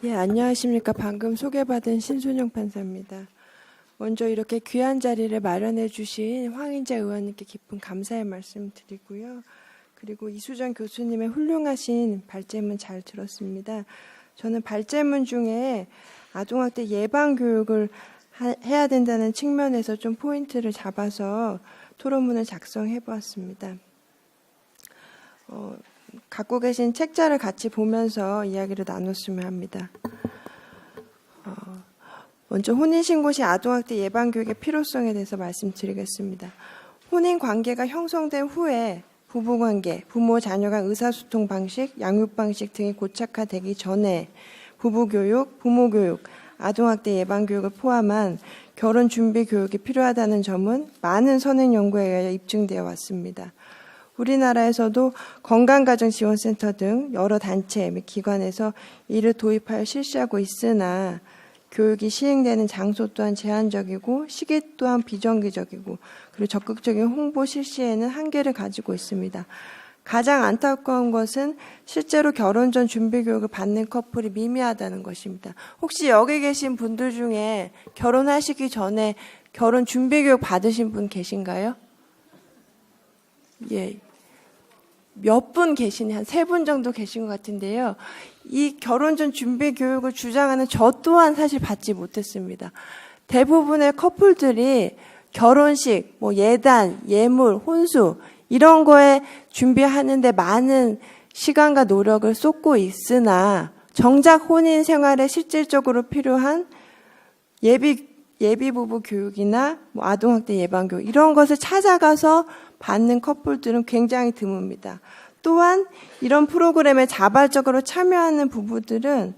예, 안녕하십니까. 방금 소개받은 신순영 판사입니다. 먼저 이렇게 귀한 자리를 마련해 주신 황인재 의원님께 깊은 감사의 말씀 드리고요. 그리고 이수정 교수님의 훌륭하신 발제문 잘 들었습니다. 저는 발제문 중에 아동학대 예방교육을 해야 된다는 측면에서 좀 포인트를 잡아서 토론문을 작성해 보았습니다. 갖고 계신 책자를 같이 보면서 이야기를 나눴으면 합니다. 먼저 혼인신고 시 아동학대 예방교육의 필요성에 대해서 말씀드리겠습니다. 혼인관계가 형성된 후에 부부관계, 부모 자녀 간 의사소통 방식, 양육 방식 등이 고착화되기 전에 부부교육, 부모교육, 아동학대 예방교육을 포함한 결혼 준비 교육이 필요하다는 점은 많은 선행 연구에 의하여 입증되어 왔습니다. 우리나라에서도 건강가정지원센터 등 여러 단체 및 기관에서 이를 도입하여 실시하고 있으나 교육이 시행되는 장소 또한 제한적이고 시기 또한 비정기적이고 그리고 적극적인 홍보 실시에는 한계를 가지고 있습니다. 가장 안타까운 것은 실제로 결혼 전 준비 교육을 받는 커플이 미미하다는 것입니다. 혹시 여기 계신 분들 중에 결혼하시기 전에 결혼 준비 교육 받으신 분 계신가요? 예, 몇 분 계시니 한 3분 정도 계신 것 같은데요. 이 결혼 전 준비 교육을 주장하는 저 또한 사실 받지 못했습니다. 대부분의 커플들이 결혼식, 예단, 예물, 혼수 이런 거에 준비하는데 많은 시간과 노력을 쏟고 있으나 정작 혼인 생활에 실질적으로 필요한 예비 부부 교육이나 아동학대 예방 교육 이런 것을 찾아가서 받는 커플들은 굉장히 드뭅니다. 또한 이런 프로그램에 자발적으로 참여하는 부부들은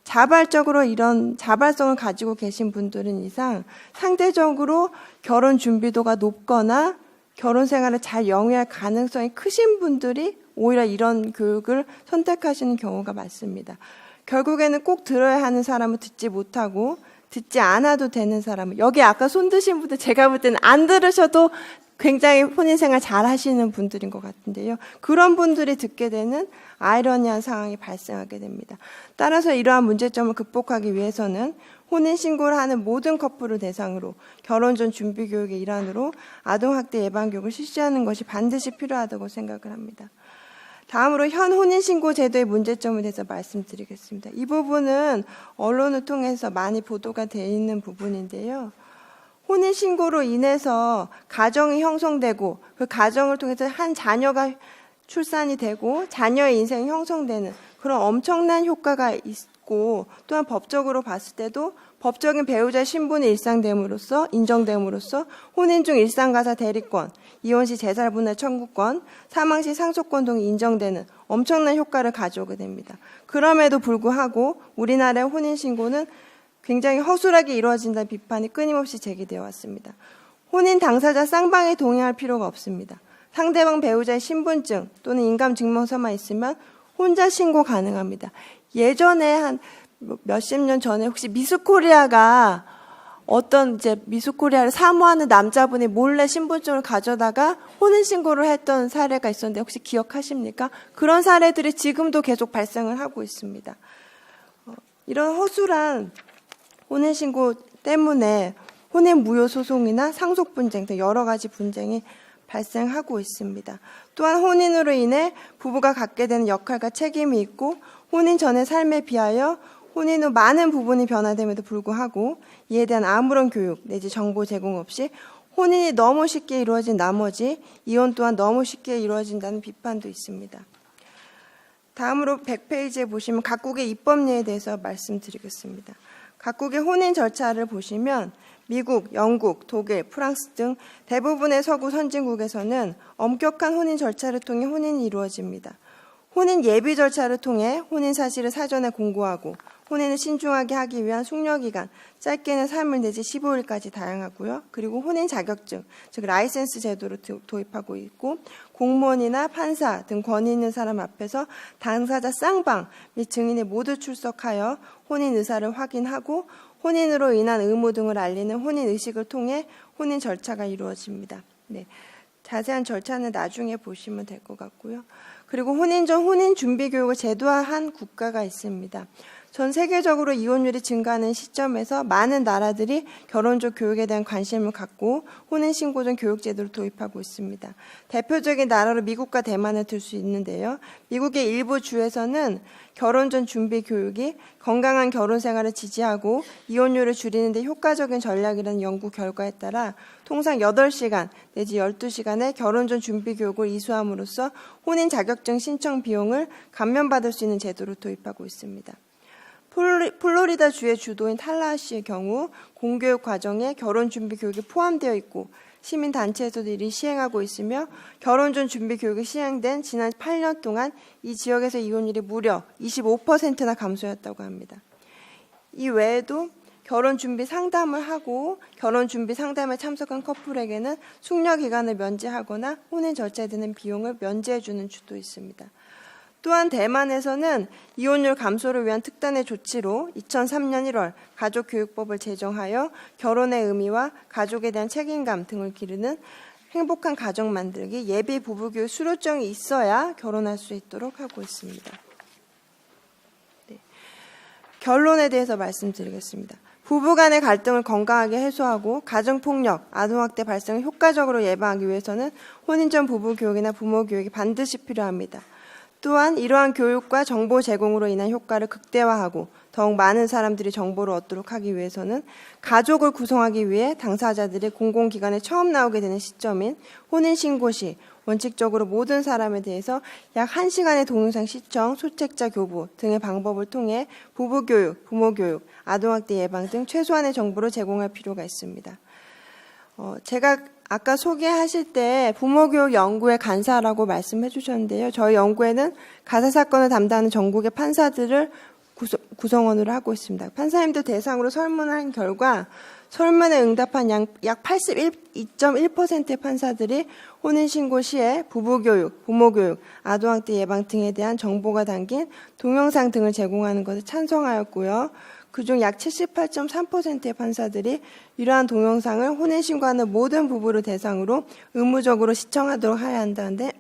자발적으로 이런 자발성을 가지고 계신 분들은 이상 상대적으로 결혼 준비도가 높거나 결혼 생활을 잘 영위할 가능성이 크신 분들이 오히려 이런 교육을 선택하시는 경우가 많습니다. 결국에는 꼭 들어야 하는 사람은 듣지 못하고 듣지 않아도 되는 사람은 여기 아까 손 드신 분들 제가 볼 때는 안 들으셔도 굉장히 혼인생활 잘 하시는 분들인 것 같은데요. 그런 분들이 듣게 되는 아이러니한 상황이 발생하게 됩니다. 따라서 이러한 문제점을 극복하기 위해서는 혼인신고를 하는 모든 커플을 대상으로 결혼 전 준비교육의 일환으로 아동학대 예방교육을 실시하는 것이 반드시 필요하다고 생각을 합니다. 다음으로 현 혼인신고 제도의 문제점에 대해서 말씀드리겠습니다. 이 부분은 언론을 통해서 많이 보도가 되어 있는 부분인데요. 혼인신고로 인해서 가정이 형성되고 그 가정을 통해서 한 자녀가 출산이 되고 자녀의 인생이 형성되는 그런 엄청난 효과가 있고 또한 법적으로 봤을 때도 법적인 배우자 신분이 인정됨으로써 혼인 중 일상가사 대리권, 이혼 시 재산분할 청구권, 사망 시 상속권 등이 인정되는 엄청난 효과를 가져오게 됩니다. 그럼에도 불구하고 우리나라의 혼인신고는 굉장히 허술하게 이루어진다는 비판이 끊임없이 제기되어 왔습니다. 혼인 당사자 쌍방이 동의할 필요가 없습니다. 상대방 배우자의 신분증 또는 인감증명서만 있으면 혼자 신고 가능합니다. 예전에 한 몇십 년 전에 혹시 미스코리아가 어떤 미스코리아를 사모하는 남자분이 몰래 신분증을 가져다가 혼인신고를 했던 사례가 있었는데 혹시 기억하십니까? 그런 사례들이 지금도 계속 발생을 하고 있습니다. 이런 허술한 혼인신고 때문에 혼인 무효 소송이나 상속 분쟁 등 여러 가지 분쟁이 발생하고 있습니다. 또한 혼인으로 인해 부부가 갖게 되는 역할과 책임이 있고 혼인 전의 삶에 비하여 혼인 후 많은 부분이 변화됨에도 불구하고 이에 대한 아무런 교육 내지 정보 제공 없이 혼인이 너무 쉽게 이루어진 나머지 이혼 또한 너무 쉽게 이루어진다는 비판도 있습니다. 다음으로 100페이지에 보시면 각국의 입법례에 대해서 말씀드리겠습니다. 각국의 혼인 절차를 보시면 미국, 영국, 독일, 프랑스 등 대부분의 서구 선진국에서는 엄격한 혼인 절차를 통해 혼인이 이루어집니다. 혼인 예비 절차를 통해 혼인 사실을 사전에 공고하고 혼인을 신중하게 하기 위한 숙려기간, 짧게는 3일 내지 15일까지 다양하고요. 그리고 혼인 자격증, 즉 라이센스 제도를 도입하고 있고 공무원이나 판사 등 권위 있는 사람 앞에서 당사자 쌍방 및 증인이 모두 출석하여 혼인 의사를 확인하고 혼인으로 인한 의무 등을 알리는 혼인 의식을 통해 혼인 절차가 이루어집니다. 네, 자세한 절차는 나중에 보시면 될 것 같고요. 그리고 혼인 전 혼인 준비 교육을 제도화한 국가가 있습니다. 전 세계적으로 이혼율이 증가하는 시점에서 많은 나라들이 결혼적 교육에 대한 관심을 갖고 혼인신고 전 교육제도를 도입하고 있습니다. 대표적인 나라로 미국과 대만을 들 수 있는데요. 미국의 일부 주에서는 결혼 전 준비 교육이 건강한 결혼 생활을 지지하고 이혼율을 줄이는 데 효과적인 전략이라는 연구 결과에 따라 통상 8시간 내지 12시간의 결혼 전 준비 교육을 이수함으로써 혼인 자격증 신청 비용을 감면받을 수 있는 제도를 도입하고 있습니다. 플로리다 주의 주도인 탈라하시의 경우 공교육 과정에 결혼 준비 교육이 포함되어 있고 시민단체에서도 이를 시행하고 있으며 결혼 전 준비 교육이 시행된 지난 8년 동안 이 지역에서 이혼율이 무려 25%나 감소했다고 합니다. 이 외에도 결혼 준비 상담을 하고 결혼 준비 상담에 참석한 커플에게는 숙려 기간을 면제하거나 혼인 절차에 드는 비용을 면제해 주는 주도 있습니다. 또한 대만에서는 이혼율 감소를 위한 특단의 조치로 2003년 1월 가족교육법을 제정하여 결혼의 의미와 가족에 대한 책임감 등을 기르는 행복한 가정 만들기 예비 부부교육 수료증이 있어야 결혼할 수 있도록 하고 있습니다. 네. 결론에 대해서 말씀드리겠습니다. 부부 간의 갈등을 건강하게 해소하고 가정폭력, 아동학대 발생을 효과적으로 예방하기 위해서는 혼인 전 부부교육이나 부모교육이 반드시 필요합니다. 또한 이러한 교육과 정보 제공으로 인한 효과를 극대화하고 더욱 많은 사람들이 정보를 얻도록 하기 위해서는 가족을 구성하기 위해 당사자들이 공공기관에 처음 나오게 되는 시점인 혼인신고 시 원칙적으로 모든 사람에 대해서 약 1시간의 동영상 시청, 소책자 교부 등의 방법을 통해 부부교육, 부모교육, 아동학대 예방 등 최소한의 정보를 제공할 필요가 있습니다. 제가 아까 소개하실 때 부모교육 연구의 간사라고 말씀해 주셨는데요. 저희 연구에는 가사사건을 담당하는 전국의 판사들을 구성원으로 하고 있습니다. 판사님들 대상으로 설문을 한 결과 설문에 응답한 약 81.1%의 판사들이 혼인신고 시에 부부교육, 부모교육, 아동학대 예방 등에 대한 정보가 담긴 동영상 등을 제공하는 것을 찬성하였고요. 그중 약 78.3%의 판사들이 이러한 동영상을 혼인신고하는 모든 부부를 대상으로 의무적으로 시청하도록 해야 한다는데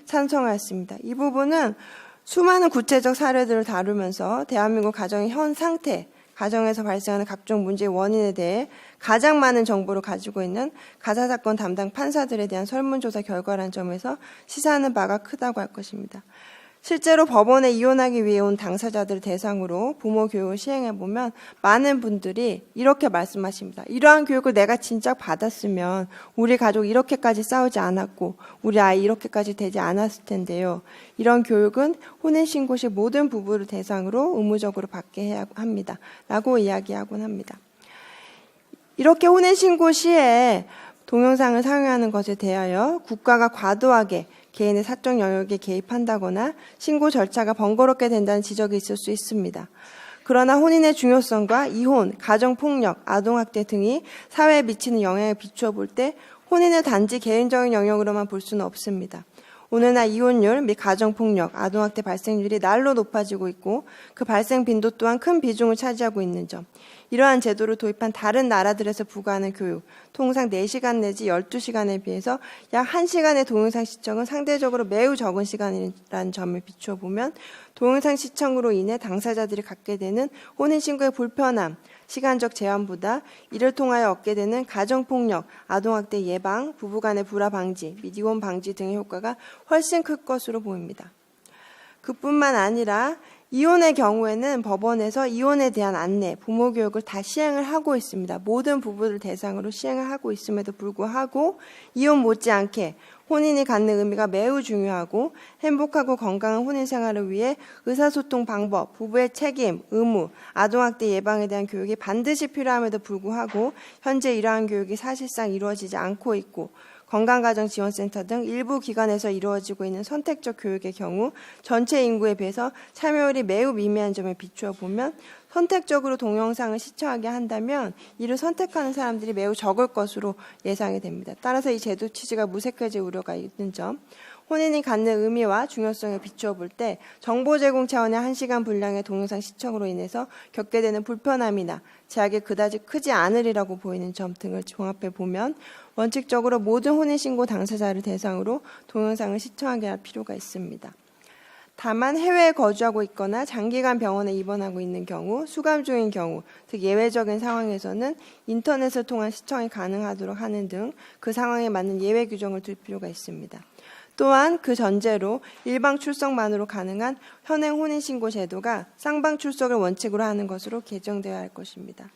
찬성하였습니다. 이 부분은 수많은 구체적 사례들을 다루면서 대한민국 가정의 현 상태, 가정에서 발생하는 각종 문제의 원인에 대해 가장 많은 정보를 가지고 있는 가사사건 담당 판사들에 대한 설문조사 결과라는 점에서 시사하는 바가 크다고 할 것입니다. 실제로 법원에 이혼하기 위해 온 당사자들을 대상으로 부모 교육을 시행해보면 많은 분들이 이렇게 말씀하십니다. 이러한 교육을 내가 진작 받았으면 우리 가족 이렇게까지 싸우지 않았고 우리 아이 이렇게까지 되지 않았을 텐데요. 이런 교육은 혼인신고 시 모든 부부를 대상으로 의무적으로 받게 해야 합니다. 라고 이야기하곤 합니다. 이렇게 혼인신고 시에 동영상을 사용하는 것에 대하여 국가가 과도하게 개인의 사적 영역에 개입한다거나 신고 절차가 번거롭게 된다는 지적이 있을 수 있습니다. 그러나 혼인의 중요성과 이혼, 가정폭력, 아동학대 등이 사회에 미치는 영향을 비추어 볼 때 혼인을 단지 개인적인 영역으로만 볼 수는 없습니다. 오늘날 이혼율 및 가정폭력, 아동학대 발생률이 날로 높아지고 있고 그 발생 빈도 또한 큰 비중을 차지하고 있는 점, 이러한 제도를 도입한 다른 나라들에서 부과하는 교육, 통상 4시간 내지 12시간에 비해서 약 1시간의 동영상 시청은 상대적으로 매우 적은 시간이라는 점을 비추어 보면 동영상 시청으로 인해 당사자들이 갖게 되는 혼인신고의 불편함, 시간적 제한보다 이를 통하여 얻게 되는 가정폭력, 아동학대 예방, 부부간의 불화 방지, 및 이혼 방지 등의 효과가 훨씬 클 것으로 보입니다. 그뿐만 아니라 이혼의 경우에는 법원에서 이혼에 대한 안내, 부모 교육을 다 시행을 하고 있습니다. 모든 부부를 대상으로 시행을 하고 있음에도 불구하고 이혼 못지않게 혼인이 갖는 의미가 매우 중요하고 행복하고 건강한 혼인 생활을 위해 의사소통 방법, 부부의 책임, 의무, 아동학대 예방에 대한 교육이 반드시 필요함에도 불구하고 현재 이러한 교육이 사실상 이루어지지 않고 있고 건강가정지원센터 등 일부 기관에서 이루어지고 있는 선택적 교육의 경우 전체 인구에 비해서 참여율이 매우 미미한 점을 비추어 보면 선택적으로 동영상을 시청하게 한다면 이를 선택하는 사람들이 매우 적을 것으로 예상이 됩니다. 따라서 이 제도 취지가 무색해질 우려가 있는 점, 혼인이 갖는 의미와 중요성을 비추어 볼 때 정보 제공 차원의 1시간 분량의 동영상 시청으로 인해서 겪게 되는 불편함이나 제약이 그다지 크지 않으리라고 보이는 점 등을 종합해 보면 원칙적으로 모든 혼인신고 당사자를 대상으로 동영상을 시청하게 할 필요가 있습니다. 다만 해외에 거주하고 있거나 장기간 병원에 입원하고 있는 경우, 수감 중인 경우, 즉 예외적인 상황에서는 인터넷을 통한 시청이 가능하도록 하는 등 그 상황에 맞는 예외 규정을 둘 필요가 있습니다. 또한 그 전제로 일방 출석만으로 가능한 현행 혼인신고 제도가 쌍방 출석을 원칙으로 하는 것으로 개정되어야 할 것입니다.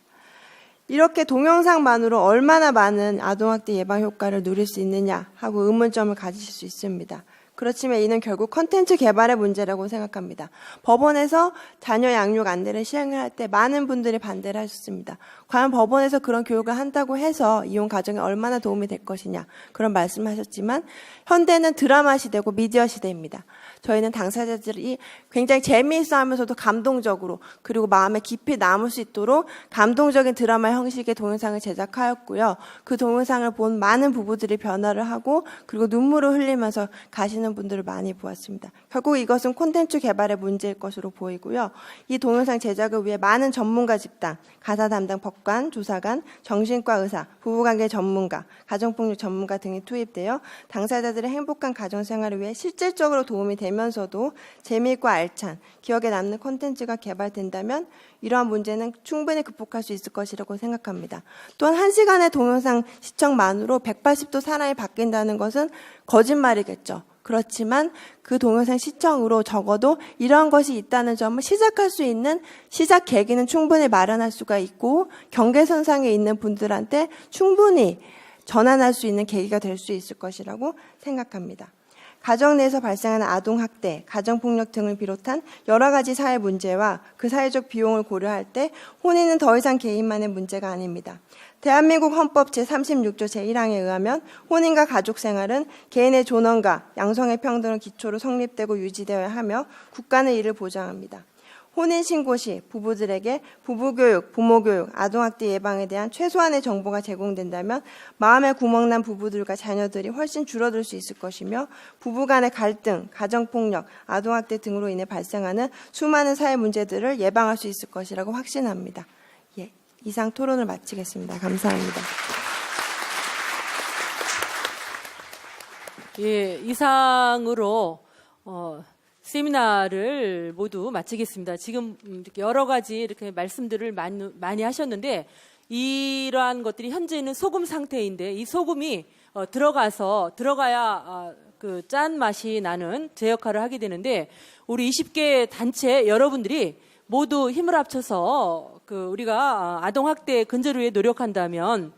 이렇게 동영상만으로 얼마나 많은 아동학대 예방 효과를 누릴 수 있느냐 하고 의문점을 가지실 수 있습니다. 그렇지만 이는 결국 컨텐츠 개발의 문제라고 생각합니다. 법원에서 자녀 양육 안내를 시행을 할 때 많은 분들이 반대를 하셨습니다. 과연 법원에서 그런 교육을 한다고 해서 이혼 가정에 얼마나 도움이 될 것이냐 그런 말씀하셨지만 현대는 드라마 시대고 미디어 시대입니다. 저희는 당사자들이 굉장히 재미있어 하면서도 감동적으로 그리고 마음에 깊이 남을 수 있도록 감동적인 드라마 형식의 동영상을 제작하였고요. 그 동영상을 본 많은 부부들이 변화를 하고 그리고 눈물을 흘리면서 가시는 분들을 많이 보았습니다. 결국 이것은 콘텐츠 개발의 문제일 것으로 보이고요. 이 동영상 제작을 위해 많은 전문가 집단, 가사 담당 법관, 조사관, 정신과 의사, 부부관계 전문가, 가정폭력 전문가 등이 투입되어 당사자들의 행복한 가정생활을 위해 실질적으로 도움이 되면서도 재미있고 알찬 기억에 남는 콘텐츠가 개발된다면 이러한 문제는 충분히 극복할 수 있을 것이라고 생각합니다. 또한 1시간의 동영상 시청만으로 180도 사람이 바뀐다는 것은 거짓말이겠죠. 그렇지만 그 동영상 시청으로 적어도 이러한 것이 있다는 점을 시작할 수 있는 시작 계기는 충분히 마련할 수가 있고 경계선상에 있는 분들한테 충분히 전환할 수 있는 계기가 될 수 있을 것이라고 생각합니다. 가정 내에서 발생하는 아동학대, 가정폭력 등을 비롯한 여러 가지 사회 문제와 그 사회적 비용을 고려할 때 혼인은 더 이상 개인만의 문제가 아닙니다. 대한민국 헌법 제36조 제1항에 의하면 혼인과 가족생활은 개인의 존엄과 양성의 평등을 기초로 성립되고 유지되어야 하며 국가는 이를 보장합니다. 혼인신고 시 부부들에게 부부교육, 부모교육, 아동학대 예방에 대한 최소한의 정보가 제공된다면 마음에 구멍난 부부들과 자녀들이 훨씬 줄어들 수 있을 것이며 부부 간의 갈등, 가정폭력, 아동학대 등으로 인해 발생하는 수많은 사회 문제들을 예방할 수 있을 것이라고 확신합니다. 이상 토론을 마치겠습니다. 감사합니다. 예, 이상으로 세미나를 모두 마치겠습니다. 지금 여러 가지 이렇게 말씀들을 많이 하셨는데 이러한 것들이 현재는 소금 상태인데 이 소금이 들어가야 그 짠 맛이 나는 제 역할을 하게 되는데 우리 20개 단체 여러분들이 모두 힘을 합쳐서 우리가 아동학대 근절을 위해 노력한다면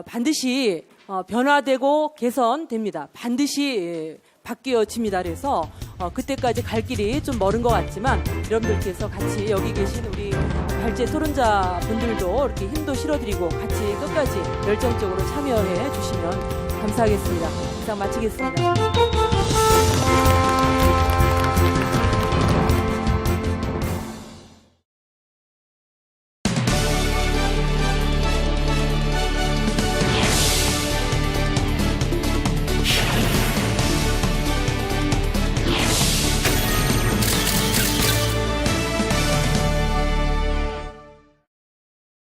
반드시 변화되고 개선됩니다. 반드시 바뀌어집니다. 그래서 그때까지 갈 길이 좀 멀은 것 같지만 여러분들께서 같이 여기 계신 우리 발제 토론자 분들도 이렇게 힘도 실어드리고 같이 끝까지 열정적으로 참여해 주시면 감사하겠습니다. 이상 마치겠습니다.